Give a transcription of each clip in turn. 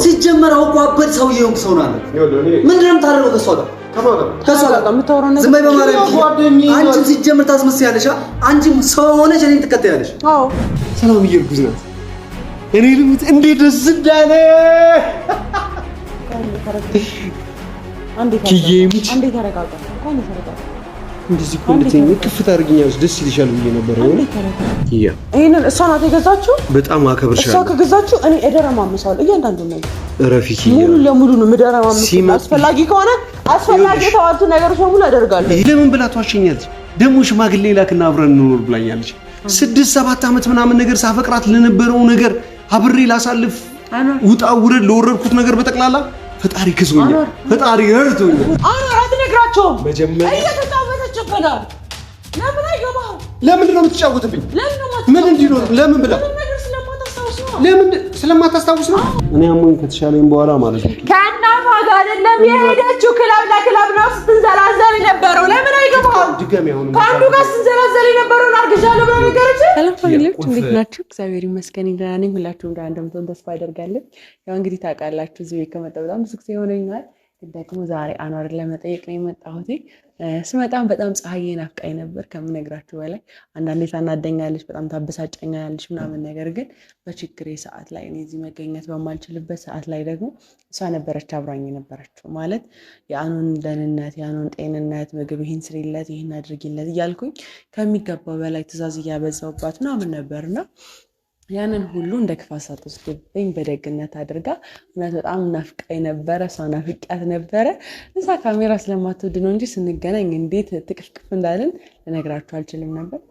ሲጀመር አውቆ አበድ ሰውዬው ሰው ነው አለ ምንድነው የምታደርገው ከሷ ጋር ከሷ ጋር የምታወራው ነገር ዝም በይ በማለት አንቺ ሲጀመር ታስመስያለሽ አንቺም ሰው ሆነሽ እኔን ትከታያለሽ አዎ ሰላም እየርጉዝ ናት እኔ ልሙት እንዴት ደስ እንዳለ አንዴ ተረጋጋ እንደዚህ ኮንዲሽን ከፍታ አድርጊኛለሽ ደስ ይልሻል ብዬ ነበር ነው ያ እኔን እሷ ናት የገዛችው በጣም አከብርሻለሁ እሷ ከገዛችው እኔ እደረማምሳለሁ እያንዳንዱ ነገር ረፊኪ ሙሉ ለሙሉ ነው ምደረማምሳለሁ አስፈላጊ ከሆነ አስፈላጊ ተዋቱ ነገሮች ሁሉ አደርጋለሁ ለምን ብላ ተዋሸኛለች ደሞ ሽማግሌ ላክና አብረን እንኖር ብላኛለች 6-7 አመት ምናምን ነገር ሳፈቅራት ለነበረው ነገር አብሬ ላሳልፍ ውጣ ውረድ ለወረድኩት ነገር በጠቅላላ ፈጣሪ ከዞኛ ፈጣሪ ረድቶኝ አትነግራቸውም መጀመሪያ እየተጫወተችብናል ለምን አይገባው ለምን ነው የምትጫወትብኝ ምን እንዲኖር ለምን ብላ ለምን ስለማታስታውስ ነው እኔ አሞኝ ከተሻለኝ በኋላ ማለት ነው ከእናቷ ጋር አይደለም የሄደችው ክለብ ለክለብ ነው ስትንዘላዘል የነበረው ለምን አይገባው ድጋሚ አሁን ካንዱ ጋር ስትንዘላዘል የነበረው አርግዣለሁ ብላ ነገረች ሰላም ፋሚሊዎች እንዴት ናችሁ እግዚአብሔር ይመስገን ደህና ነኝ ሁላችሁም ደህና እንደምትሆኑ ተስፋ አደርጋለሁ ያው እንግዲህ ታውቃላችሁ እዚህ ቤት ከመጣሁ በጣም ብዙ ጊዜ ሆነኛል ደግሞ ዛሬ አኗርን ለመጠየቅ ነው የመጣሁት ስመጣም በጣም ፀሐዬ ናፍቃኝ ነበር ከምነግራችሁ በላይ አንዳንዴ ታናደኛለች በጣም ታበሳጨኛለች ምናምን ነገር ግን በችግሬ ሰዓት ላይ እኔ እዚህ መገኘት በማልችልበት ሰዓት ላይ ደግሞ እሷ ነበረች አብራኝ ነበረችው ማለት የአኑን ደህንነት የአኑን ጤንነት ምግብ ይሄን ስሪለት ይሄን አድርጊለት እያልኩኝ ከሚገባው በላይ ትዕዛዝ እያበዛሁባት ምናምን ነበርና ያንን ሁሉ እንደ ክፋት ሳትወስድብኝ በደግነት አድርጋ እውነት በጣም ናፍቃኝ ነበረ እሷ ናፍቂያት ነበረ እዛ ካሜራ ስለማትወድ ነው እንጂ ስንገናኝ እንዴት ትቅፍቅፍ እንዳልን ልነግራችሁ አልችልም ነበር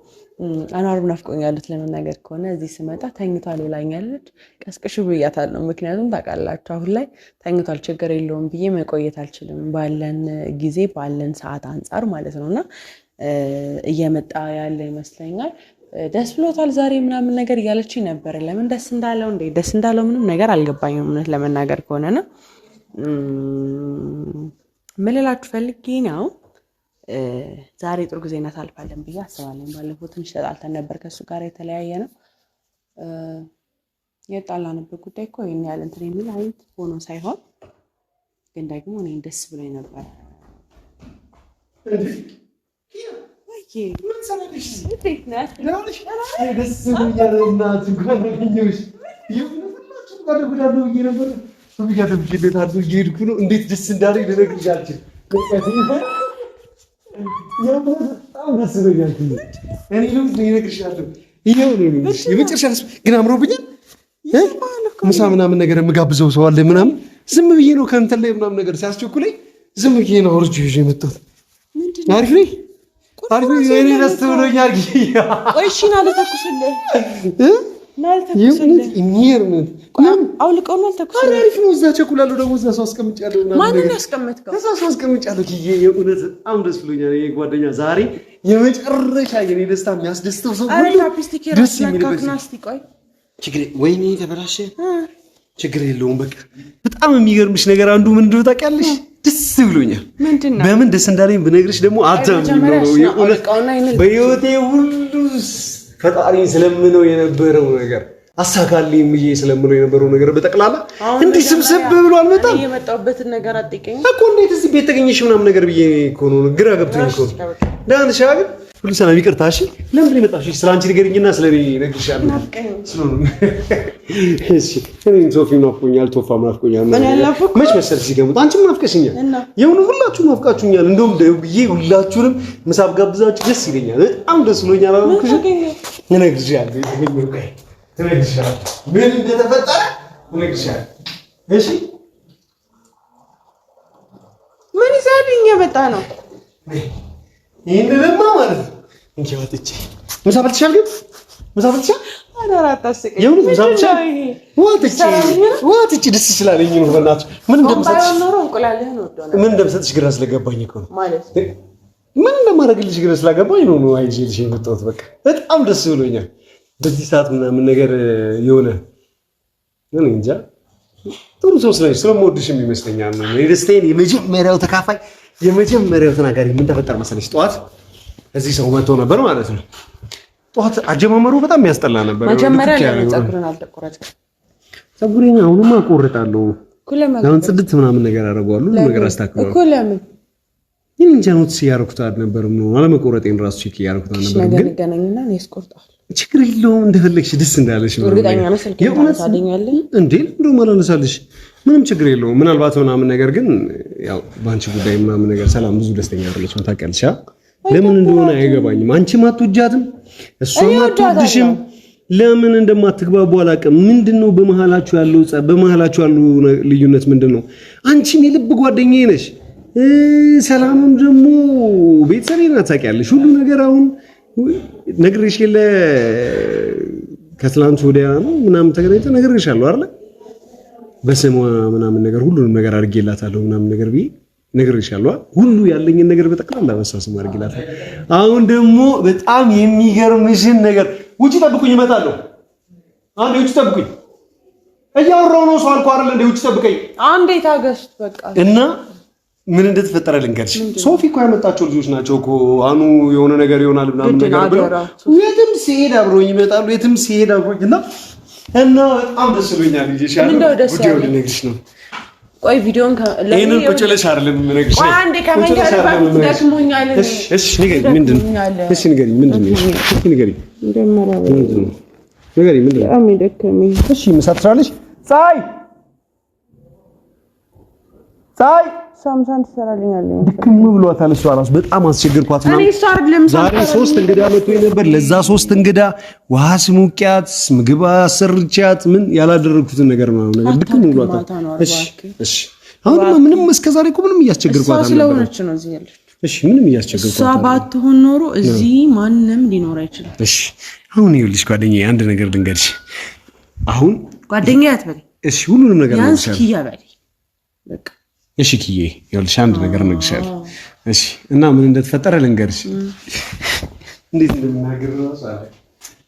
አኗርም ናፍቆኛል ለመናገር ከሆነ እዚህ ስመጣ ተኝቷል ብላኛለች ቀስቅሽ ብያታለሁ ምክንያቱም ታውቃላችሁ አሁን ላይ ተኝቷል ችግር የለውም ብዬ መቆየት አልችልም ባለን ጊዜ ባለን ሰዓት አንፃር ማለት ነውና እየመጣ ያለ ይመስለኛል ደስ ብሎታል ዛሬ ምናምን ነገር እያለችኝ ነበር ለምን ደስ እንዳለው ምንም ነገር አልገባኝም እውነት ለመናገር ከሆነና ምንላችሁ ፈልጌ ነው ዛሬ ጥሩ ጊዜ እናሳልፋለን ብዬ አስባለሁ ባለፈው ትንሽ ተጣልተን ነበር ከሱ ጋር የተለያየ ነው የጣላንበት ጉዳይ እኮ ይሄን ያህል እንትን የሚል አይነት ሆኖ ሳይሆን ግን ደግሞ እኔ ደስ ብሎኝ ነበር ምን ሰራለሽ? እንዴት ነህ? ደስ ብሎኛል እናት እንኳን ረኝሽ ይሁንላችሁ ጋር ጉዳዱ ይነበር ቢጋደ ቢጀት አድርጎ ይሄድኩ ነው እንዴት ደስ እንዳለኝ ልነግርሽ አልችልም በጣም ደስ ብሎኛል እኔ ነው ልነግርሻለሁ ይሄው ነው የመጨረሻ ግን አምሮብኛል ምሳ ምናምን ነገር የምጋብዘው ሰው አለ ምናምን ዝም ብዬ ነው ከእንትን ላይ ምናምን ነገር ሲያስቸኩለኝ ዝም ብዬ ነው አውርጄ ይዤ የመጣሁት አሪፍ ነኝ አሪፍ ነኝ ደስ ብሎኛል ወይ እሺ ና ልተኩስልህ ናልተኩስልህ የሚርምት አውልቀው ናልተኩስልህ አሪፍ ነው እዛ ቸኩላለሁ ደግሞ እዛ ሰው አስቀምጫለሁ ማንን ያስቀመጥከው እዛ ሰው አስቀምጫለሁ የእውነት በጣም ደስ ብሎኛል ጓደኛ ዛሬ የመጨረሻ የኔ ደስታ የሚያስደስተው ሰው ሁሉ ደስ የሚልበት ቆይ ችግር ወይኔ ተበላሸ ችግር የለውም በቃ በጣም የሚገርምሽ ነገር አንዱ ምን እንደው ታውቂያለሽ ደስ ብሎኛል በምን ደስ እንዳለኝ ብነግርሽ ደግሞ አታምኚም ነው የእውነት በህይወቴ ሁሉ ፈጣሪ ስለምነው የነበረው ነገር አሳካልኝ ምዬ ስለምነው የነበረው ነገር በጠቅላላ እንዲህ ስብስብ ብሎ አልመጣም የመጣሁበትን ነገር አጥቂኝ እኮ እንዴት እዚህ ቤት ተገኘሽ ምናምን ነገር ብዬ እኮ ነው ግራ ገብቶኝ እኮ ዳን ሻግ ሁሉ ሰላም ይቅርታ እሺ ለምን መጣሽ ስላንቺ ንገሪኝና ስለኔ ነግርሻለሁ ስለሆነ እሺ እኔ ሶፊ ናፍቆኛል ቶፋም ናፍቆኛል መች መሰልሽ ሲገሙት አንቺም ናፍቀሽኛል የሆነ ሁላችሁም ናፍቃችሁኛል እንደውም ደውዬ ሁላችሁንም ምሳ ጋብዛችሁ ደስ ይለኛል በጣም ደስ ብሎኛል አልኩሽ ነግርሻለሁ ነግርሻለሁ ምን እንደተፈጠረ ነግርሻለሁ እሺ ምን ይዛልኝ የመጣ ነው ይሄን ለማ ማለት ነው እንጂ ወጥቼ ምሳ በልተሻል ግን ምሳ በልተሻል አዳራ አታስቀኝ የምን ምሳ በልተሻል ወጥቼ ደስ ይችላልኝ ነው በእናትሽ ምን እንደምሰጥሽ ነው እንቁላልህን ወዶ ነው ምን እንደምሰጥሽ ግራ ስለገባኝ እኮ ነው ማለት ምን እንደማደርግልሽ ግራ ስለገባኝ ነው አይጄልሽ የመጣሁት በቃ በጣም ደስ ብሎኛል በዚህ ሰዓት ምናምን ነገር የሆነ ምን እንጃ ጥሩ ሰው ስለምወድሽም ይመስለኛል ነው የደስታዬን የመጀመሪያው ተካፋይ የመጀመሪያው ተናጋሪ ምን ተፈጠረ መሰለሽ ጧት እዚህ ሰው መጥቶ ነበር ማለት ነው ጧት አጀማመሩ በጣም ያስጠላ ነበር መጀመሪያ ለምን ጸጉርን አልተቆረጥክም ፀጉሬን አሁንማ እቆርጣለሁ አሁን ጽድት ምናምን ነገር አደርገዋለሁ ነገር አስተካክላለሁ እኮ ለምን ይሄን ጃኖት ሲያረኩት ነበር ነው አለመቆረጤን ራሱ ቼክ ያረኩት ነበር ግን ገናኝና ነው ያስቆርጣል ችግር የለውም እንደፈለግሽ ደስ እንዳለሽ ነው እርግጠኛ ነኝ ስልክ ታሳደኛለህ እንዴ እንደው ማላነሳልሽ ምንም ችግር የለውም ምናልባት ምናምን ነገር ግን ያው ባንቺ ጉዳይ ምናምን ነገር ሰላም ብዙ ደስተኛ አይደለችም ታውቂያለሽ ለምን እንደሆነ አይገባኝም አንቺም አትወጃትም እሷም አትወድሽም ለምን እንደማትግባቡ አላውቅም ምንድነው በመሃላችሁ ያለው በመሃላችሁ ያለው ልዩነት ምንድነው አንቺም የልብ ጓደኛዬ ነሽ ሰላምም ደግሞ ቤተሰቤ ናት ታውቂያለሽ ሁሉ ነገር አሁን ነግሬሽ የለ ከትላንት ወዲያ ነው ምናምን ተገናኝተን ነግሬሻለሁ አይደል በስሟ ምናምን ነገር ሁሉንም ነገር አድርጌላታለሁ ምናምን ነገር ብዬ ነግሬሻለሁ ሁሉ ያለኝን ነገር በጠቅላላ በሳስም አድርጌላታለሁ አሁን ደግሞ በጣም የሚገርምሽን ነገር ውጪ ጠብቁኝ እመጣለሁ አንዴ ውጪ ጠብቁኝ እያወራሁ ነው ሰው አልኩ አይደል እንዴ ውጪ ጠብቀኝ አንዴ ታገስት በቃ እና ምን እንደተፈጠረ ልንገርሽ ሶፊ እኮ ያመጣቸው ልጆች ናቸው እኮ አኑ የሆነ ነገር ይሆናል ምናምን ነገር ብለው የትም ሲሄድ አብሮኝ ይመጣሉ የትም ሲሄድ አብሮኝና እና በጣም ደስ ብሎኛል ልጅሽ ቪዲዮ ልነግርሽ ነው ቆይ ቪዲዮን ለኔ ቁጭለሽ አይደለም ልነግርሽ ነው አንዴ ከመንገር ደክሞኛል እሺ ንገሪኝ ምንድነው እሺ ንገሪኝ ምንድነው እሺ ንገሪኝ ምንድነው በጣም ደከመኝ እሺ መሳትራለሽ ፀሐይ ሳምሳን ትሰራልኛለህ ድክም ብሏታል እሷ ራስ በጣም አስቸግርኳት ነው እኔ አይደለም ዛሬ 3 እንግዳ መጥቶኝ ነበር ለዛ 3 እንግዳ ውሃ ስሙቂያት ምግብ አሰርቻት ምን ያላደረኩትን ነገር ነው ነገር ድክም ብሏታል እሺ አሁን ምንም እስከዛሬ እኮ ምንም እያስቸግርኳት ነበር ስለሆነች ነው እዚህ ያለች እሺ ምንም እያስቸግርኳት እሷ ባትሆን ኖሮ እዚህ ማንንም ሊኖር አይችልም እሺ አሁን ይኸውልሽ ጓደኛዬ አንድ ነገር ልንገርሽ አሁን ጓደኛዬ አትበል እሺ ሁሉንም ነገር ነው ያስኪያበል በቃ እሺ ኪዬ ይኸውልሽ አንድ ነገር ነግርሻለሁ እሺ እና ምን እንደተፈጠረ ልንገርሽ እንዴት እንደምናገር ራሱ አለ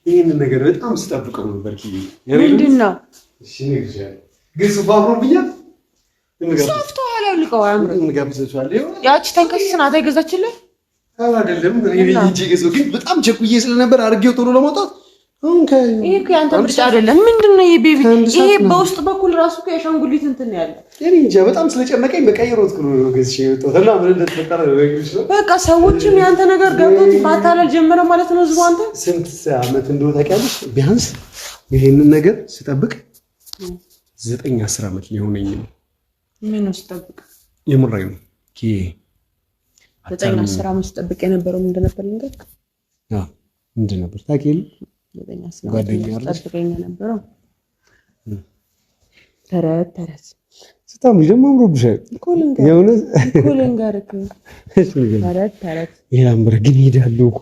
ይሄን ነገር በጣም ስጠብቀው ነበር ኪዬ ምንድነው እሺ ነግርሻለሁ ግን ሱባብሮብኛል ሶፍቶ አላልቀው አምሮ እንጋብዘቻለሁ ያቺ ተንከስና ታይገዛችልህ አይደለም እኔ እንጂ ገዘው ግን በጣም ቸኩዬ ስለነበር አርጌው ቶሎ ለማውጣት ይሄ እኮ ያንተ ምርጫ አይደለም ምንድነው ይሄ ቤቢ ይሄ በውስጥ በኩል ራሱ ከሻንጉሊት እንትን ያለው እኔ እንጃ በጣም ስለጨነቀኝ በቀይሮት ነው ገዝሽ ወጣና ምን እንደተፈጠረ ነው በቃ ሰዎችም ያንተ ነገር ገብቶት ማታለል ጀመረ ማለት ነው ዝው አንተ ስንት ዓመት እንደው ታውቂያለሽ ቢያንስ ይሄንን ነገር ስጠብቅ 9-10 ዓመት ሊሆነኝ ነው ምን ነው ስጠብቅ የምራይ ነው ኪ 9-10 ዓመት ስጠብቅ የነበረው ምንድን ነበር ልንገርክ ምንድን ነበር ታውቂያለሽ ጓደኛ አርጠብቀኝ ነበረው ተረት ስታም ደግሞ አምሮብሻል ኮለንጋርክ ተረት ያምር ግን ሄዳለሁ እኮ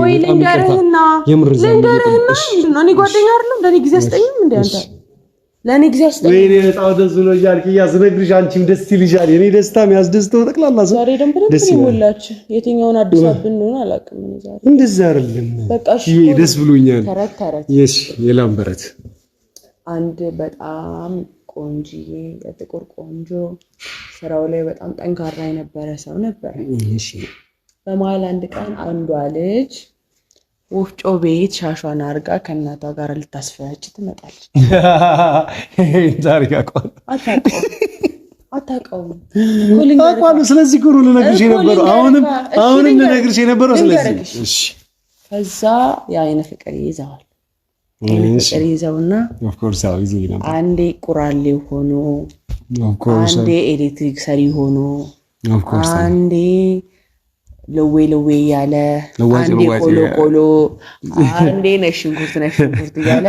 ወይ ልንገርህና ምንድነው እኔ ጓደኛ አይደለም ለኔ ጊዜ አስጠኝም እንዴ አንተ ለኔ ጊዜ አስጠኝ ወይኔ በጣም ደስ ብሎኛል ኪያ ስነግርሽ አንቺም ደስ ይልሻል የኔ ደስታ የሚያስደስተው ጠቅላላ ዛሬ ደግሞ ደስ ይሞላች የትኛውን አዲስ አበባ እንደሆነ አላውቅም እኔ ዛሬ እንደዛ አይደለም በቃ እሺ ደስ ብሎኛል ተረት እሺ የላምበረት አንድ በጣም ቆንጂዬ የጥቁር ቆንጆ ስራው ላይ በጣም ጠንካራ የነበረ ሰው ነበር እሺ በመሃል አንድ ቀን አንዷ ልጅ ወፍጮ ቤት ሻሿን አርጋ ከእናቷ ጋር ልታስፈጭ ትመጣለች ታሪክ አታውቀውም አቋሉ ስለዚህ ኩሩ ልነግርሽ ነበር አሁንም ልነግርሽ ነበር ስለዚህ እሺ ከዛ የአይነ ፍቅር ይዘዋል ፍቅር ይዘውና ኦፍ ኮርስ አው ይዘው ነበር አንዴ ቁራሌ ሆኖ ኦፍ ኮርስ አንዴ ኤሌክትሪክ ሰሪ ሆኖ ኦፍ ኮርስ አንዴ ለዌ ያለ አንዴ ቆሎ አንዴ ነሽንኩርት ያለ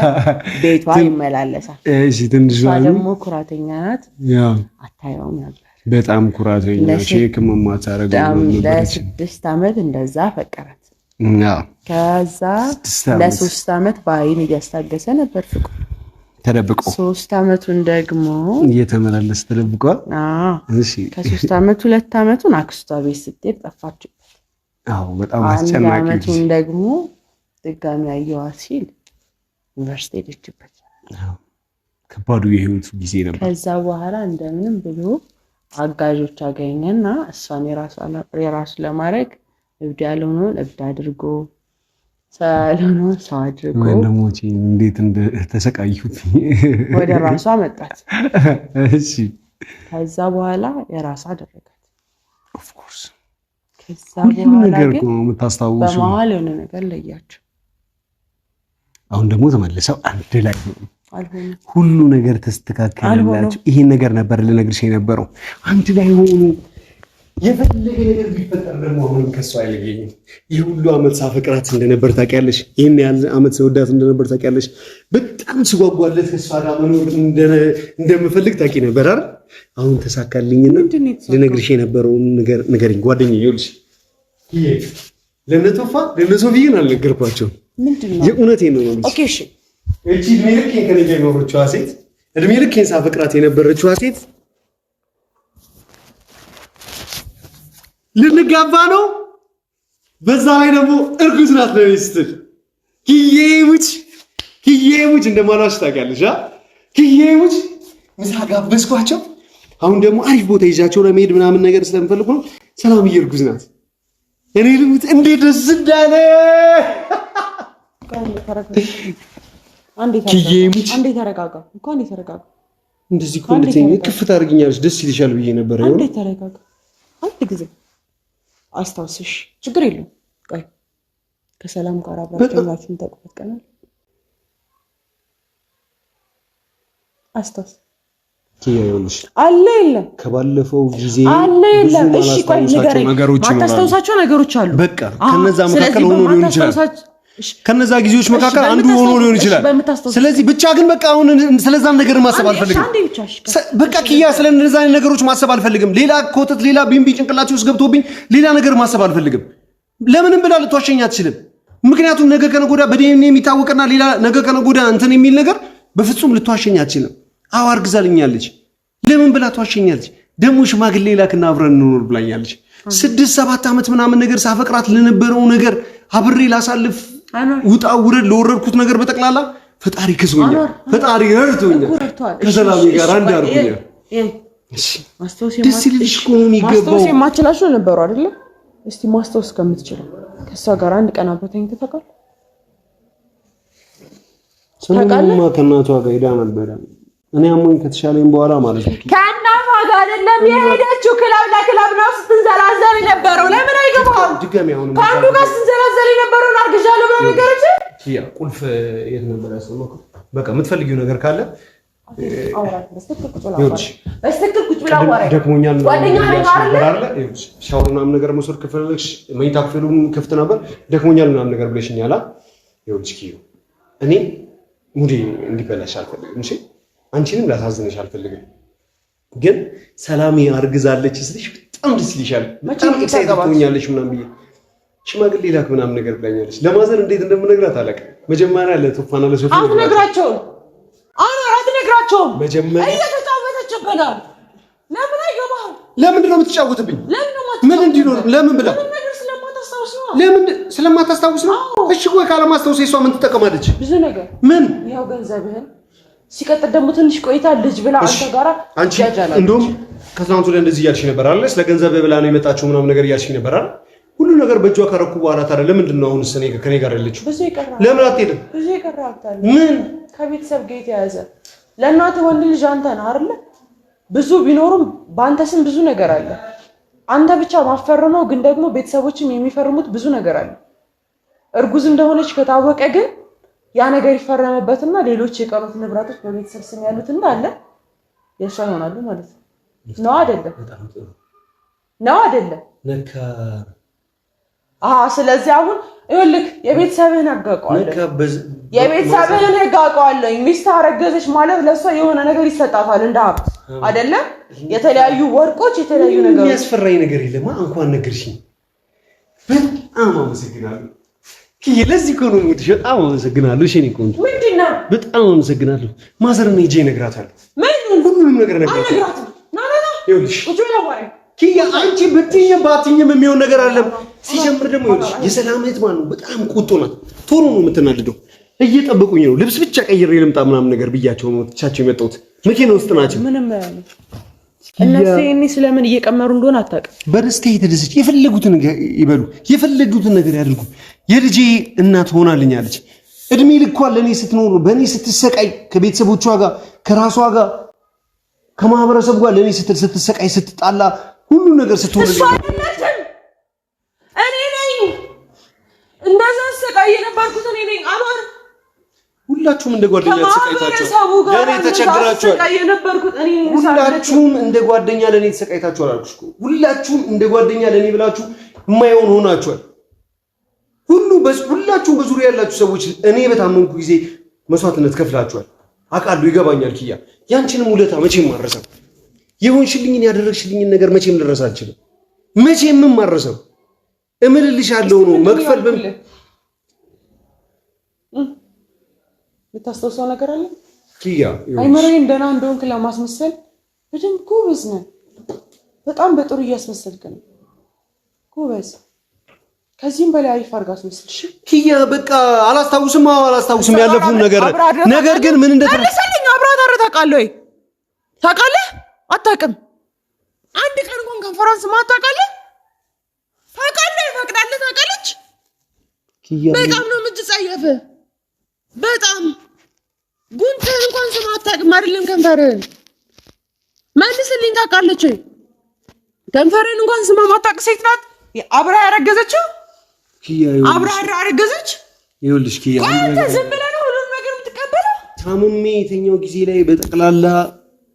ቤቷ ይመላለሳል እሺ ትንሽ ደግሞ ኩራተኛ ናት ያ አታየውም ነበር በጣም ኩራተኛ ቼክ ማማታረገው ለ6 ዓመት እንደዛ ፈቀራት ያ ከዛ ለ3 ዓመት ባይን እያስታገሰ ነበር ፍቅሩ ተደብቆ 3 ዓመቱን ደግሞ እየተመላለሰ ተደብቋል እሺ ከ3 ዓመት 2 ዓመቱን አክስቷ ቤት ስትሄድ ጠፋችበት አዎ በጣም አስጨናቂ ዓመቱን ደግሞ ድጋሚ አየዋት ሲል ዩኒቨርሲቲ ሄደችበት ከባዱ የህይወቱ ጊዜ ነበር ከዛ በኋላ እንደምንም ብሎ አጋዦች አገኘና እሷን የራሱ ለማድረግ እብድ ያልሆነውን እብድ አድርጎ ሰላም ሳድርጎ ወንድሞቼ እንዴት ተሰቃዩት ወደ ራሷ መጣች። እሺ ከዛ በኋላ የራሷ አደረጋት። ኦፍ ኮርስ ከዛ በኋላ ነገር ግን የምታስታውሱ በመሀል የሆነ ነገር ለያቸው። አሁን ደግሞ ተመልሰው አንድ ላይ ነው። አልሆነ ሁሉ ነገር ተስተካከለላችሁ። ይሄን ነገር ነበር ልነግርሽ የነበረው። አንድ ላይ ሆኑ። የፈለገ ነገር ቢፈጠር ደግሞ አሁንም ከሷ አይለየኝም። ይህ ሁሉ አመት ሳፈቅራት እንደነበር ታውቂያለሽ። ይሄን ያህል አመት ስወዳት እንደነበር ታውቂያለሽ። በጣም ስጓጓለት ከሷ ጋር መኖር እንደምፈልግ ታውቂ ነበር አይደል? አሁን ተሳካልኝና ልነግርሽ የነበረውን ነገር ንገሪኝ ጓደኛዬ። ይኸውልሽ ለነቶፋ ለነሶፊን አልነገርኳቸውም። ምንድነው? የእውነቴን ነው። ኦኬ እሺ። እቺ እድሜ ልኬን ከኔ ጋር የኖረችዋ ሴት፣ እድሜ ልኬን ሳፈቅራት የነበረችዋ ሴት ልንጋባ ነው። በዛ ላይ ደግሞ እርጉዝ ናት ለኔ ስትል ኪዬሙች እንደማላሽ ታውቂያለሽ። ኪዬሙች ምሳ ጋበዝኳቸው። አሁን ደግሞ አሪፍ ቦታ ይዣቸው ለመሄድ ምናምን ነገር ስለምፈልግ ነው። ሰላምዬ እርጉዝ ናት። እኔ ልሙት እንዴት ደስ እንዳለ። አንዴ ተረጋጋ። እንኳን ተረጋጋ። እንደዚህ እኮ እንደተኝ ክፍት አድርጊኛለሽ ደስ ይልሻል ብዬ ነበር። አንዴ ተረጋጋ። አንድ ጊዜ አስታውስሽ። ችግር የለውም። ቆይ ከሰላም ጋር አብራችሁን ተቆጥቀናል። አስታውስ ኪያዩልሽ አለ የለም ከባለፈው ጊዜ አለ የለም። እሺ ቆይ ንገረኝ። ማታስታውሳቸው ነገሮች አሉ። በቃ ከነዛ መካከል ሆኖ ሊሆን ይችላል። ከነዛ ጊዜዎች መካከል አንዱ ሆኖ ሊሆን ይችላል። ስለዚህ ብቻ ግን በቃ አሁን ስለዛን ነገር ማሰብ አልፈልግም። በቃ ኪያ ስለነዛ ነገሮች ማሰብ አልፈልግም። ሌላ ኮተት፣ ሌላ ቢምቢ ጭንቅላቴ ውስጥ ገብቶብኝ ሌላ ነገር ማሰብ አልፈልግም። ለምንም ብላ ልትዋሸኝ አትችልም። ምክንያቱም ነገ ከነገ ወዲያ በዲኤንኤ የሚታወቅና ሌላ ነገ ከነገ ወዲያ እንትን የሚል ነገር በፍጹም ልትዋሸኝ አትችልም። አዎ አርግዛልኛለች። ለምን ብላ ትዋሸኛለች? ደግሞ ሽማግሌ ላክና አብረን እንኖር ብላኛለች። 6-7 ዓመት ምናምን ነገር ሳፈቅራት ለነበረው ነገር አብሬ ላሳልፍ ውጣ ውረድ ለወረድኩት ነገር በጠቅላላ ፈጣሪ ክሶኛል። ፈጣሪ ረድቶኛል። ከሰላሜ ጋር አንድ አድርጎኛል። ደስ ይልሽ እኮ ነው የሚገባው። ማስታወስ የማትችላቸው ነበሩ አይደለ? እስቲ ማስታወስ ከምትችለው ከሷ ጋር አንድ ቀን አብረተኝ ተፈቃል። ሰሞኑንማ ከእናቷ ጋር ሄዳ ነበረ። እኔ አሞኝ ከተሻለኝ በኋላ ማለት ነው። ከእናቷ ጋር አይደለም የሄደችው፣ ክለብ ለክለብ ነው ስትንዘላዘል የነበረው። ለምን አይገባም? ድጋሚ አሁን ከአንዱ ጋር ስትንዘላዘል የነበረው አርግዣለሁ ብላ ነገረች። ያ ቁልፍ የት ነበር ያሰማኩ? በቃ የምትፈልጊው ነገር ካለ ደክሞኛል። ሻወር ምናምን ነገር መውሰድ ከፈለግሽ መኝታ ክፍሉም ክፍት ነበር። ደክሞኛል ምናምን ነገር ብለሽኛል። ይኸውልሽ ኪዩ እኔ ሙዲ እንዲበላሽ አልፈልግም። እሺ አንቺንም ላሳዝንሽ አልፈልግም። ግን ሰላሜ አርግዛለች ስልሽ በጣም ደስ ይልሻል። በጣም ኤክሳይትድ ትሆኛለሽ ምናምን ብዬ ሽማግሌ ላክ ምናምን ነገር ብላኛለች። ለማዘር እንዴት እንደምነግራት አላውቅም። መጀመሪያ ለቶፋና ለሶፊ አትነግራቸውም። አትነግራቸውም። መጀመሪያ እየተጫወተችብናል። ለምን አይገባም? ለምንድን ነው የምትጫወትብኝ? ምን እንዲኖር ለምን ብላ ለምን ስለማታስታውስ ነው? እሺ ቆይ ካለማስታወስ እሷ ምን ትጠቀማለች? ብዙ ነገር ምን ያው ገንዘብህን ሲቀጥል ደግሞ ትንሽ ቆይታ ልጅ ብላ አንተ ጋራ አንቺ እንደውም ከትናንቱ ላይ እንደዚህ እያልሽ ነበር አይደል? ስለ ገንዘብ ብላ ነው የመጣችው ምናምን ነገር እያልሽ ነበር አይደል? ሁሉ ነገር በእጇ ካረኩ በኋላ ታዲያ ለምንድን ነው አሁንስ እኔ ከኔ ጋር ያለችው? ለምን አትሄድም? ብዙ ይቀራታል። ምን ከቤተሰብ ጋር የተያዘ ለእናትህ ወንድ ልጅ አንተ ነህ አይደል? ብዙ ቢኖርም በአንተ ስም ብዙ ነገር አለ። አንተ ብቻ ማፈረመው ግን ደግሞ ቤተሰቦችም የሚፈርሙት ብዙ ነገር አለ። እርጉዝ እንደሆነች ከታወቀ ግን ያ ነገር ይፈረምበትና ሌሎች የቀሩት ንብረቶች በቤተሰብ ስም ያሉት እንዳለ የእሷ ይሆናሉ ማለት ነው። ነው አይደለም? ነው አይደለም? ነካ ስለዚህ አሁን ይኸውልህ የቤተሰብህን ህግ አውቀዋለሁ። ሚስት አረገዘች ማለት ለእሷ የሆነ ነገር ይሰጣታል እንደ ሀብት አይደለም? የተለያዩ ወርቆች፣ የተለያዩ ነገሮች። የሚያስፈራኝ ነገር የለም። እንኳን ነገርሽኝ። በጣም አመሰግናለሁ። ለዚህ እኮ ነው የምወድሽ። በጣም አመሰግናለሁ። እሺ እኔ ቆንጆ ምንድነው? በጣም አመሰግናለሁ። ማዘር ነው ሂጄ እነግራታለሁ። ሁሉንም ነገር እነግራታለሁ። ይኸውልሽ ኪያ አንቺ ብትይኝም ባትይኝም የሚሆን ነገር አለም። ሲጀምር ደግሞ ይኸውልሽ የሰላም እህት ማለት ነው በጣም ቁጡ ናት። ቶሎ ነው የምትናደደው። እየጠበቁኝ ነው ልብስ ብቻ ቀይሬ ልምጣ ምናምን ነገር ብያቸው ነው ትቻቸው የመጣሁት። መኪና ውስጥ ናቸው። ምንም እነሱ እኔ ስለምን እየቀመሩ እንደሆነ አታውቅም። በደስታ የተደሰች የፈለጉትን ይበሉ፣ የፈለጉትን ነገር ያድርጉ። የልጄ እናት ሆናልኛለች። እድሜ ልኳን ለኔ ስትኖር በኔ ስትሰቃይ ከቤተሰቦቿ ጋር ከራሷ ጋር ከማህበረሰቡ ጋር ለኔ ስትሰቃይ ስትጣላ ሁሉ ነገር ስትሆን እሷ አይደለችም እኔ ነኝ። እንደዛ ሰቃይ የነበርኩት እኔ ነኝ። አማር ሁላችሁም እንደ ጓደኛ ተሰቃይታችኋል። ለኔ ተቸግራችኋል። ሁላችሁም እንደ ጓደኛ ለኔ ተሰቃይታችኋል አልኩሽ እኮ። ሁላችሁም እንደ ጓደኛ ለኔ ብላችሁ የማይሆን ሆናችኋል። ሁላችሁም በዙሪያ ያላችሁ ሰዎች እኔ በታመንኩ ጊዜ መስዋዕትነት ከፍላችኋል። አውቃለሁ፣ ይገባኛል። ኪያ ያንቺንም ውለታ መቼም ማረሰው የሆንሽልኝን ያደረግሽልኝን ነገር መቼም ልረሳ አልችልም። መቼም ማረሰው እምልልሻለሁ ነው መክፈል የምታስታውሰው ነገር አለ ኪያ? አይመረኝ ደህና እንደሆንክ ለማስመሰል በደንብ ጎበዝ ነህ። በጣም በጥሩ እያስመሰልክ ነው። ጎበዝ። ከዚህም በላይ አሪፍ አድርጋ አስመስልሽ ኪያ። በቃ አላስታውስም ያለፉን ነገር ግን ምን እንደተመለሰልኝ አብራት አረ ታውቃለህ ወይ? ታውቃለህ? አታውቅም? አንድ ቀን እንኳን ኮንፈረንስ ማታውቃለህ? ታውቃለህ? ፈቅዳለህ? ታውቃለች? ኪያ በጣም ነው የምትጸየፍ። በጣም ጉንተን እንኳን ስማ አታውቅም አይደለም? ከንፈርህን መልስልኝ። ታውቃለች ወይ? ከንፈርህን እንኳን ስማ ማታውቅ ሴት ናት አብራ ያረገዘችው። ኪያ አብራ ያረገዘች። ይኸውልሽ ኪያ አንተ ዝም ብለህ ነው ሁሉም ነገር የምትቀበለው። ታምሜ የተኛው ጊዜ ላይ በጠቅላላ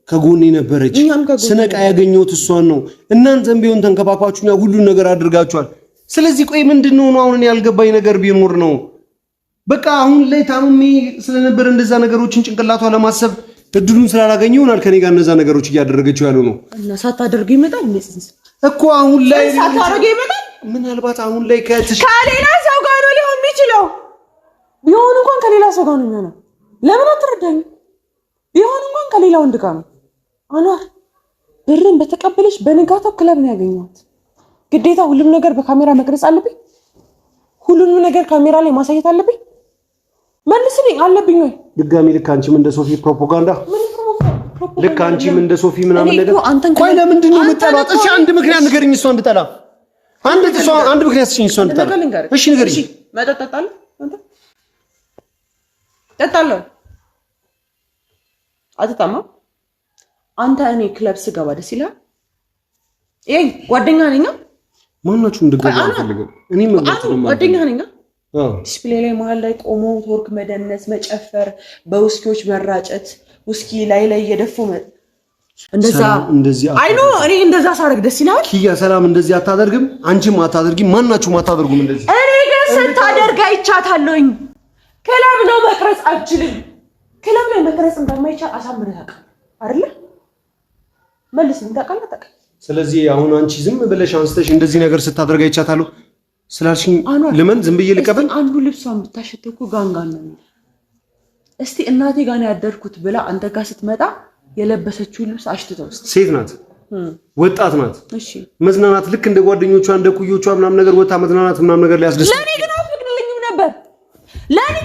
ከጎኔ ነበረች። ስነቃ ያገኘሁት እሷን ነው። እናንተም ቢሆን ተንከባክባችሁና ሁሉን ነገር አድርጋችኋል። ስለዚህ ቆይ ምንድነው ነው አሁን ያልገባኝ ነገር ቢኖር ነው በቃ አሁን ላይ ታምሜ ስለነበር እንደዛ ነገሮችን ጭንቅላቷ ለማሰብ እድሉን ስላላገኘ ይሆናል ከኔ ጋር እነዛ ነገሮች እያደረገችው ያለው ነው። እና ሳታደርግ ይመጣል እኮ አሁን ላይ ሳታደርግ ይመጣል። ምናልባት አሁን ላይ ከሌላ ሰው ጋር ነው ሊሆን የሚችለው። ቢሆን እንኳን ከሌላ ሰው ጋር ነው የሚሆነው። ለምን አትረዳኝ? ቢሆን እንኳን ከሌላ ወንድ ጋር ነው። አኗር ብርን በተቀበለች በንጋታው ክለብ ነው ያገኘኋት። ግዴታ ሁሉም ነገር በካሜራ መቅረጽ አለብኝ? ሁሉንም ነገር ካሜራ ላይ ማሳየት አለብኝ? መልስልኝ። አለብኝ ወይ? ድጋሚ ልክ አንቺም እንደ ሶፊ ፕሮፓጋንዳ ልክ አንቺም እንደ ሶፊ ምናምን ነገር ቆይ ለምንድን ነው የምጠላት? እሺ አንድ ምክንያት ንገሪኝ እሷን እንድጠላ። አንድ ምክንያት እሷን እንድጠላ። እሺ ንገሪኝ። መጠጥ ጠጣለህ አንተ? ጠጣለህ? አትጠማም? አንተ እኔ ክለብ ስገባ ደስ ይላል? ይሄ ጓደኛ ነኝ። ማናችሁም እንደገና አልፈልግም። እኔ መግባት ነው ጓደኛ ነኝ። ዲስፕሌይ ላይ መሀል ላይ ቆሞ ቶርክ መደነስ፣ መጨፈር፣ በውስኪዎች መራጨት፣ ውስኪ ላይ እየደፉ እንደዚህ አይኖ እኔ እንደዛ ሳደርግ ደስ ይላል? ኪያ ሰላም እንደዚህ አታደርግም፣ አንቺም አታደርጊም፣ ማናችሁም አታደርጉም እንደዚህ። እኔ ግን ስታደርግ አይቻታለሁኝ። ክለብ ነው መቅረጽ አልችልም። ክለብ ላይ መቅረጽ እንደማይቻል አሳምረህ ታውቃለህ አይደለ? መልስልኝ። ታውቃለህ? ስለዚህ አሁን አንቺ ዝም ብለሽ አንስተሽ እንደዚህ ነገር ስታደርግ አይቻታለሁ ስላልሽኝ ለምን ዝም ብዬ ልቀበል? አንዱ ልብሷን ብታሸተው እኮ ጋንጋን ነው። እስቲ እናቴ ጋር ነው ያደርኩት ብላ አንተ ጋር ስትመጣ የለበሰችው ልብስ አሽትተው። ሴት ናት፣ ወጣት ናት። እሺ መዝናናት ልክ እንደ ጓደኞቿ እንደ ኩዮቿ ምናምን ነገር ወጣ መዝናናት ምናምን ነገር ሊያስደስት። ለኔ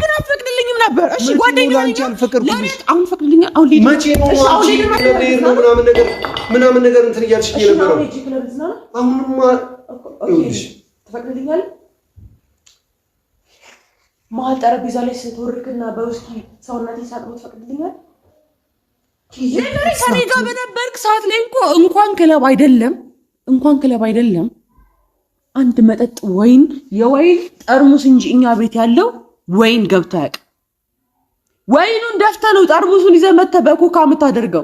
ግን አትፈቅድልኝም ነበር። እሺ ጓደኛዬ አንቺ አልፈቅድልኝ። አሁን ፈቅድልኝ። አሁን ሊድ መቼ ነው አንቺ ለኔር ነው ምናምን ነገር እንትን እያልሽ የነበረው? አሁንማ ይኸውልሽ ትፈቅድልኛለህ? መሀል ጠረጴዛ ላይ ስትወርክና በውስኪ ሰውነቴ ሳጥቦ ትፈቅድልኛለህ? ከኔ ጋር በነበርክ ሰዓት ላይ እንኳን ክለብ አይደለም አንድ መጠጥ ወይን የወይን ጠርሙስ እንጂ እኛ ቤት ያለው ወይን ገብቶ አያውቅም። ወይኑን ደፍተህ ነው ጠርሙሱን ይዘህ መተህ በኮካ የምታደርገው።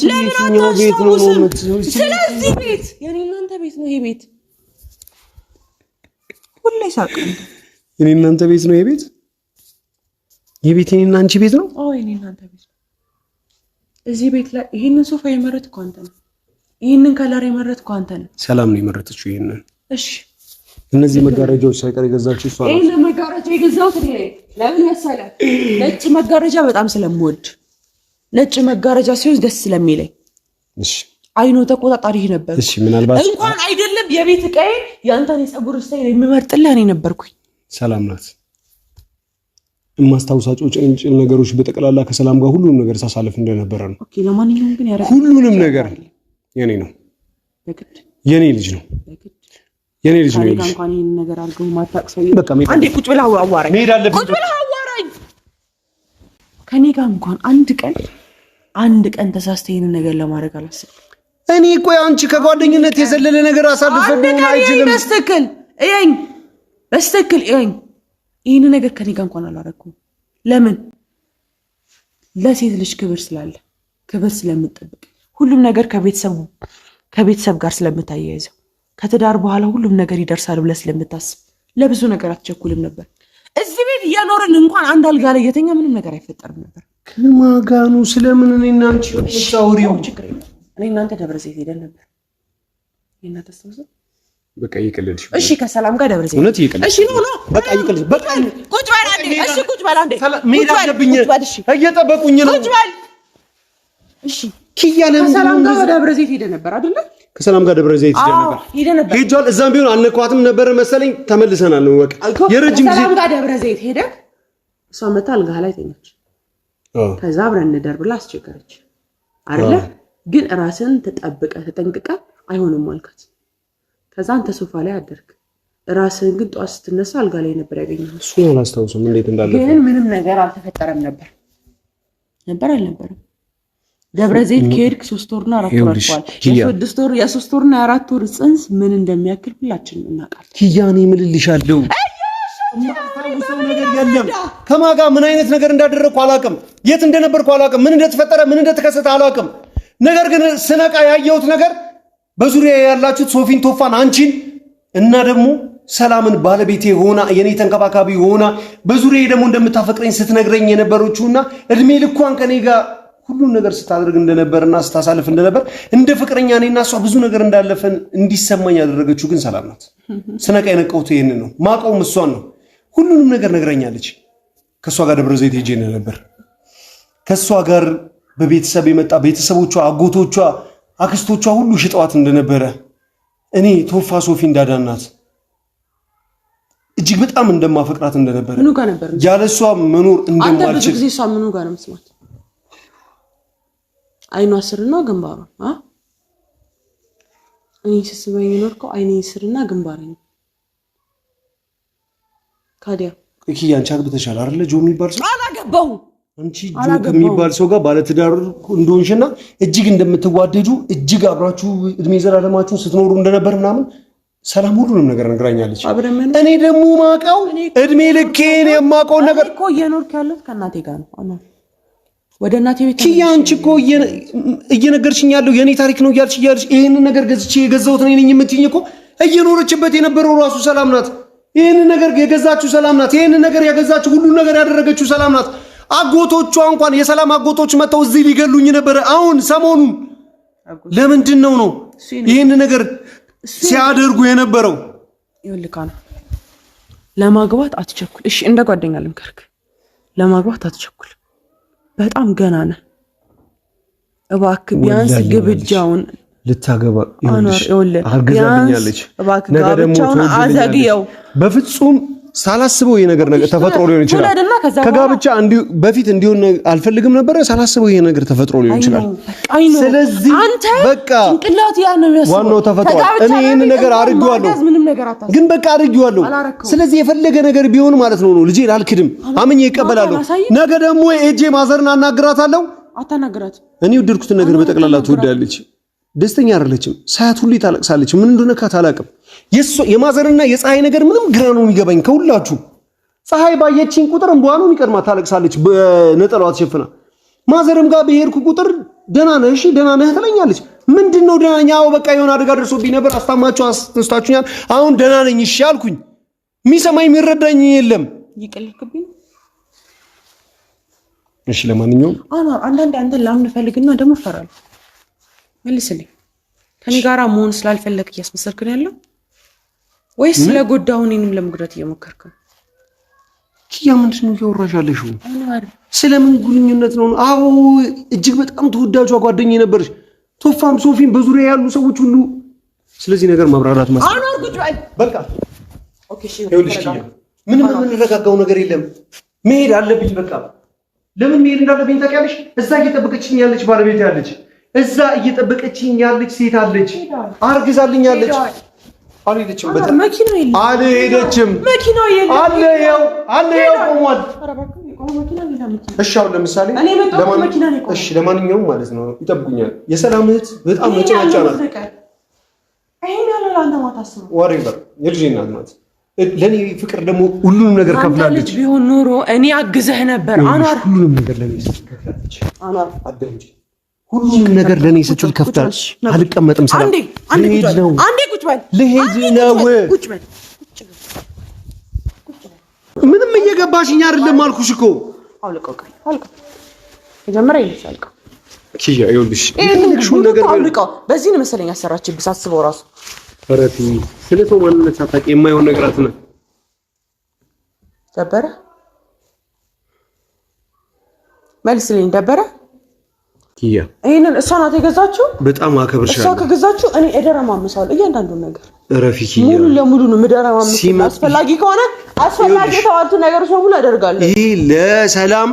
ለምን ቤት ነው? ስለዚህ ቤት የኔ እናንተ ቤት ነው። ይሄ ቤት ሁሌ ሳቅ የኔ እናንተ ቤት ነው። ይሄ ቤት የኔና አንቺ ቤት ነው። አዎ የኔ እናንተ ቤት ነው። እዚህ ቤት ላይ ይሄንን ሶፋ የመረጥከው አንተ ነህ። ይሄንን ከለር የመረጥከው አንተ ነህ። ሰላም ነው የመረጠችው ይሄንን። እሺ እነዚህ መጋረጃዎች ሳይቀር የገዛችው እሷ ነው። ይሄን መጋረጃ የገዛሁት እኔ ነኝ። ለምን መሰለህ? ነጭ መጋረጃ በጣም ስለምወድ፣ ነጭ መጋረጃ ሲሆን ደስ ስለሚለኝ። እሺ አይኖ ተቆጣጣሪ ነበር። እሺ ምናልባት እንኳን አይደለም የቤት ዕቃዬ ያንተን የፀጉር ስታይል የሚመርጥልህ እኔ ነበርኩኝ። ሰላም ናት። የማስታውሳቸው ጭንጭል ነገሮች በጠቅላላ ከሰላም ጋር ሁሉንም ነገር ሳሳልፍ እንደነበረ ነው። ኦኬ ለማንኛውም ግን ሁሉንም ነገር የኔ ነው፣ በግድ የኔ ልጅ ነው። የኔ ልጅ ነው ይልሽ እንኳን ይሄን ነገር አድርገው ማታቅ ሰው በቃ አንዴ ቁጭ ብለህ አዋራኝ መሄድ አለብኝ ቁጭ ብለህ አዋራኝ ከኔ ጋር እንኳን አንድ ቀን ተሳስተህ ይሄን ነገር ለማድረግ አላሰብኩም እኔ እኮ አንቺ ከጓደኝነት የዘለለ ነገር አሳልፈብኝ አይችልም በስተክል ይሄን ነገር ከኔ ጋር እንኳን አላረኩም ለምን ለሴት ልጅ ክብር ስላለ ክብር ስለምትጠብቅ ሁሉም ነገር ከቤተሰብ ጋር ስለምታያይዘው ከትዳር በኋላ ሁሉም ነገር ይደርሳል ብለህ ስለምታስብ ለብዙ ነገር አትቸኩልም ነበር እዚህ ቤት እያኖርን እንኳን አንድ አልጋ ላይ የተኛ ምንም ነገር አይፈጠርም ነበር ከማጋኑ ስለምን እኔና አንቺ ሻውሪው ችግር የለም እኔ እናንተ ደብረ ዘይት ሄደን ነበር እናንተ ተስተውሰው በቃ ይቀልልሽ እሺ ከሰላም ጋር ደብረ ዘይት እውነት ይቀልልሽ እሺ ኖ በቃ ይቀልልሽ በቃ ቁጭ በል አንዴ እሺ ቁጭ በል አንዴ ሜዳ አለብኝ እየጠበቁኝ ነው ቁጭ በል እሺ ኪያለ ከሰላም ጋር ደብረ ዘይት ሄደን ነበር አይደል ከሰላም ጋር ደብረ ዘይት ሄደን ነበር ሄጇል እዛም ቢሆን አልነኳትም ነበር መሰለኝ ተመልሰናል ነው በቃ የረጅም ጊዜ ከሰላም ጋር ደብረ ዘይት ሄደን እሷ መታ አልጋ ላይ ተኛች ከዛ አብረን እንደር ብላ አስቸገረች አይደለ ግን ራስን ተጠንቅቀ አይሆንም አልካት ከዛ አንተ ሶፋ ላይ አደርክ ራስን ግን ጧት ስትነሳ አልጋ ላይ ነበር ያገኘው እሱ አላስታውስም እንዴት እንዳለ ግን ምንም ነገር አልተፈጠረም ነበር አልነበረም ደብረ ዘይት ከሄድክ 3 ወርና 4 ወር አልፏል የ3 ወርና 4 ወር ጽንስ ምን እንደሚያክል ሁላችንም እናውቃለን ኪያኔ ምልልሻለሁ ሰው ነገር የለም ከማጋ ምን አይነት ነገር እንዳደረኩ አላውቅም የት እንደነበርኩ አላውቅም ምን እንደተፈጠረ ምን እንደተከሰተ አላውቅም ነገር ግን ስነቃ ያየሁት ነገር በዙሪያ ያላችሁት ሶፊን ቶፋን አንቺን እና ደግሞ ሰላምን ባለቤቴ ሆና የኔ ተንከባካቢ ሆና በዙሪያ ደግሞ እንደምታፈቅረኝ ስትነግረኝ የነበረችውና እድሜ ልኳን ከኔ ጋር ሁሉ ነገር ስታደርግ እንደነበርና ስታሳልፍ እንደነበር እንደ ፍቅረኛ እኔና እሷ ብዙ ነገር እንዳለፈን እንዲሰማኝ ያደረገችው ግን ሰላም ናት ስነቃ የነቃሁት ይሄንን ነው ማቀውም እሷን ነው ሁሉንም ነገር ነግረኛለች ከሷ ጋር ደብረ ዘይት ሄጄ ነበር ከሷ ጋር በቤተሰብ የመጣ ቤተሰቦቿ አጎቶቿ አክስቶቿ ሁሉ ሽጠዋት እንደነበረ እኔ ቶፋ ሶፊ እንዳዳናት እጅግ በጣም እንደማፈቅራት እንደነበረ ምኑ ጋር ነበር ያለሷ መኖር እንደማልችል አንተ ብዙ ጊዜ እሷ ምኑ ጋር ነው መስማት አይኗ ስርና ግንባሯ እኔ ስስበኝ ኖርኩ አይኔ ስርና ግንባሬ ነው ካዲያ እኪያን ቻግብተሻል አይደል ጆ የሚባል ሰው አላገባው አንቺ ጆ ከሚባል ሰው ጋር ባለትዳር እንደሆንሽና እጅግ እንደምትዋደዱ እጅግ አብራችሁ እድሜ ዘላለማችሁ ስትኖሩ እንደነበር ምናምን ሰላም ሁሉንም ነገር ነግራኛለች እኔ ደግሞ ማቀው እድሜ ልኬን የማቀው ነገር እኮ እየኖርክ ያለው ከእናቴ ጋር ነው ወደ እናቴ ቤት ኪያ አንቺ እኮ እየነገርሽኝ ያለው የኔ ታሪክ ነው እያልሽ ይሄን ነገር ገዝቼ የገዛሁት እኔ ነኝ የምትይኝ እኮ እየኖረችበት የነበረው ራሱ ሰላም ናት ይሄን ነገር የገዛችው ሰላም ናት ይሄን ነገር የገዛችው ሁሉ ነገር ያደረገችው ሰላም ናት አጎቶቿ እንኳን የሰላም አጎቶች መተው እዚህ ሊገሉኝ ነበር አሁን ሰሞኑን ለምንድን ነው ይሄን ነገር ሲያደርጉ የነበረው ይልካና ለማግባት አትቸኩል እሺ እንደ ጓደኛ ልምከርክ ለማግባት አትቸኩል በጣም ገና ነህ እባክህ ቢያንስ ግብጃውን ልታገባ ይኸውልህ አርግዛኛለች ነገ ደግሞ አዘግየው በፍጹም ሳላስበው ይሄ ነገር ተፈጥሮ ሊሆን ይችላል ከጋብቻ በፊት እንዲሆን አልፈልግም ነበር ሳላስበው ይሄ ነገር ተፈጥሮ ሊሆን ይችላል ስለዚህ በቃ ጭንቅላት ያን ነው ያስበው ዋናው ተፈጥሯል እኔ ይሄን ነገር አርግዋለሁ ግን በቃ አርግዋለሁ ስለዚህ የፈለገ ነገር ቢሆን ማለት ነው ልጄ አልክድም አምኜ ይቀበላለሁ ነገ ደግሞ ኤጄ ማዘርን አናግራታለሁ አታናግራት እኔ ወደድኩት ነገር በጠቅላላ ትወዳለች ደስተኛ አይደለችም ሳያት ሁሉ ታለቅሳለች ምን እንደሆነ ካታላቅም የማዘርና የፀሐይ ነገር ምንም ግራ ነው የሚገባኝ ከሁላችሁ ፀሐይ ባየችኝ ቁጥር እንቧ ነው የሚቀርማ ታለቅሳለች በነጠላዋ ተሸፍና ማዘርም ጋር በሄድኩ ቁጥር ደህና ነህ እሺ ደህና ነህ ትለኛለች ምንድነው ደህና ነኝ አዎ በቃ የሆነ አደጋ ደርሶብኝ ነበር አስታማችሁ አስተስታችሁኛል አሁን ደህና ነኝ እሺ አልኩኝ የሚሰማኝ የሚረዳኝ የለም ይቀልክብኝ እሺ ለማንኛውም አንዳንዴ አንተን ላምን ፈልግና ደግሞ ፈራለሁ መልስልኝ ከኔ ጋራ መሆን ስላልፈለክ እያስመሰልክ ነው ያለው ወይስ ስለጎዳው እኔንም ለመጉዳት እየሞከርክ ነው ኪያ ምንድነው እያወራሻለሽ ስለምን ጉልኝነት ነው አዎ እጅግ በጣም ተወዳጇ ጓደኛዬ ነበርሽ ቶፋም ሶፊም በዙሪያ ያሉ ሰዎች ሁሉ ስለዚህ ነገር ማብራራት በቃ ኦኬ እሺ ምንም የምንረጋጋው ነገር የለም መሄድ አለብኝ በቃ ለምን መሄድ እንዳለብኝ ታውቂያለሽ እዛ እየጠበቀችኝ ያለች ባለቤት ያለች እዛ እየጠበቀችኝ ያለች ሴት አለች አርግዛልኛለች አልሄደችም። መኪናው የለም። አልሄደችም። መኪናው የለም። አለ ያው ቆሟል። እሺ አሁን ለምሳሌ እሺ፣ ለማንኛውም ማለት ነው ይጠብቁኛል። የሰላም እህት በጣም መጨረጫ ናት። ይሄን ያለ አንተ ማታስበው ወሬበር የልጄ እናት ናት። ለኔ ፍቅር ደግሞ ሁሉንም ነገር ከፍላለች። ቢሆን ኖሮ እኔ አግዘህ ነበር። አኗር ሁሉንም ነገር ለኔ ስትከፍላለች። አኗር አደምጂ ሁሉንም ነገር ለኔ ስትል ከፍታለች። አልቀመጥም። ሰላም ልሄድ ነው። አንዴ ቁጭ በል። ልሄድ ነው። ቁጭ በል። ምንም እየገባሽኝ አይደለም አልኩሽ እኮ። አውልቀው መጀመሪያ ይልሻልቀው ኪያ ይኸውልሽ፣ ይሄን ነገር አውልቀው። በዚህ ነው መሰለኝ ያሰራችብህ ሳስበው ራሱ አረቲ ስለተው ማንነት ሳታውቂ የማይሆን ነገር አትነ ደበረ መልስልኝ። ደበረ ኪያ ይሄንን እሷ ናት የገዛችው። በጣም አከብርሻለሁ። እሷ ከገዛችው እኔ እደረማምሳለሁ እያንዳንዱን ነገር። እረፊ ኪያ፣ ሙሉ ለሙሉ ነው የምደረማምሰው። አስፈላጊ ከሆነ አስፈላጊ የተባሉ ነገሮች በሙሉ አደርጋለሁ። ይሄ ለሰላም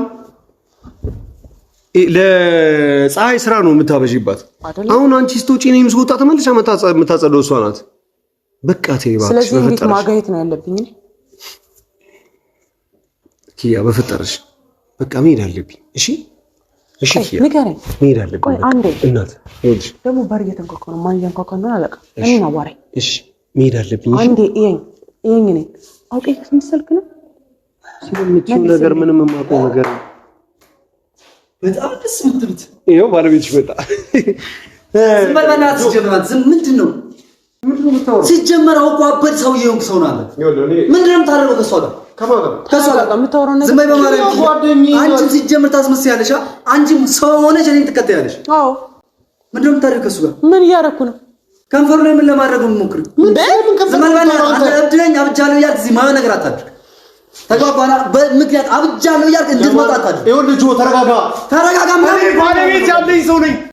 ለፀሐይ ስራ ነው የምታበዥባት። አሁን አንቺ ስትወጪ እኔም ስወጣ ተመልሳ የምታጸደው እሷ ናት። በቃ ተይ እባክሽ። ስለዚህ እንዴት ማጋየት ነው ያለብኝ እኔ? ኪያ በፈጠረሽ በቃ መሄድ አለብኝ። እሺ እሺ ኪያ ንገረኝ። መሄድ አለብኝ። ቆይ አንዴ እናት ይኸውልሽ፣ ደግሞ በር እየተንኳኳ ነው። ማን እያንኳኳ ነው አላውቅም። እኔ ነው አዋራኝ። እሺ መሄድ አለብኝ። አንዴ እየኝ እኔ አውቄ ስምሰልክ ነው ስለምትይው ነገር ምንም የማውቀው ነገር ነው። በጣም ደስ የምትሉት ይኸው ባለቤትሽ መጣ። ዝም በል በእናትህ። ጀመራት ዝም ምንድን ነው የምታወራው? ሲጀመር አውቆ አበድ ሰውዬው ሰው ነው አለ። ምንድን ነው የምታደርገው ከእሷ ጋር? ከእሷ ጋር የምታወራው ነገር ዝም በል በማለት አንቺም ሲጀመር ታስመስያለሽ። አንቺም ሰው ሆነሽ እኔን ትከታያለሽ። አዎ ምንድን ነው የምታደርገው ከእሱ ጋር? ምን እያደረኩ ነው? ከንፈሩ ላይ ምን ለማድረግ ነው የምሞክረው? ዝም በል በእናትህ። አንተ እብድለኝ አብጃለሁ እያልክ እዚህ ማየው ነገር አታድርግ። ተግባባና በምክንያት አብጃለሁ እያልክ እንድትመጣ አታድርግ። ይኸውልህ ተረጋጋ። ተረጋጋ። ባለቤት ያለኝ ሰው ነኝ።